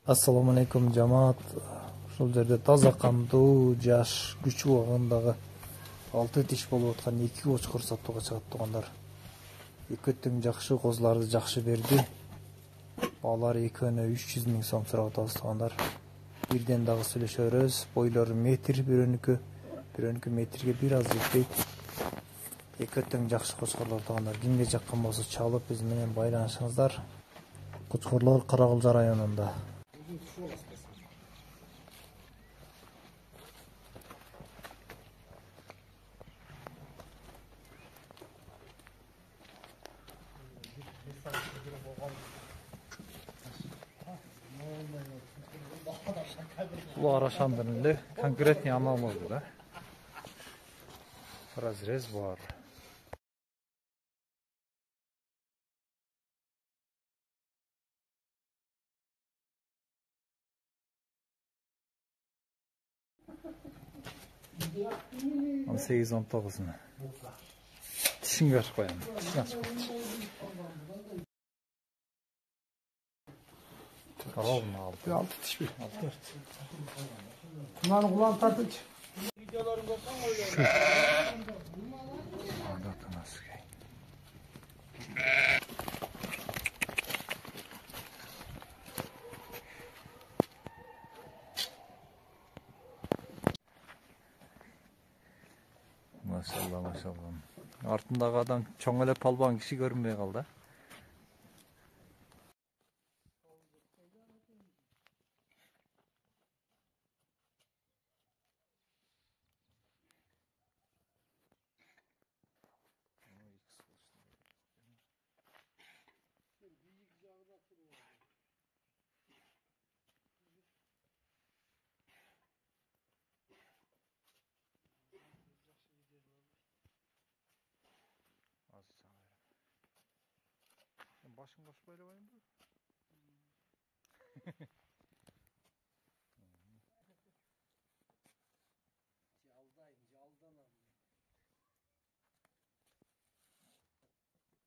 Assalamu alaikum жамаат. Ушул жерде таза камдуу, жаш, күчүү абагындагы 6 тиш болуп аткан 2 кочкор сатууга чыгат тугандар. Экөөтүң жакшы козуларды жакшы берди. Алар экөөнө 300 000 сом сурап атабыз тугандар. Бирден дагы сүйлөшөбүз. Бойлору метр бирөөнүкү метрге бир аз жетпейт. Экөөтүң жакшы кочкорлор тугандар. Кимге жаккан болсо чалып биз менен байланышыңыздар. Кочкорлор Каракылжа районунда. Bu araşandırında конкретный аналог да. Разрез бар. Он 8-19 mı? Dişini açıp koyalım. Dişini açıp koyalım. Al mı aldı? Bir 6 diş bir. 6 4. Bunların kulağını tartınç. Videolarını görsen öyle. Anlatın nasıl ki. Maşallah maşallah. Артындағы адам чоң эле палбан киши көрүнбөй калды. Başın koşup oynamayın mı? Caldan abi.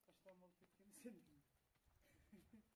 Kaç tane mal çektiğini sen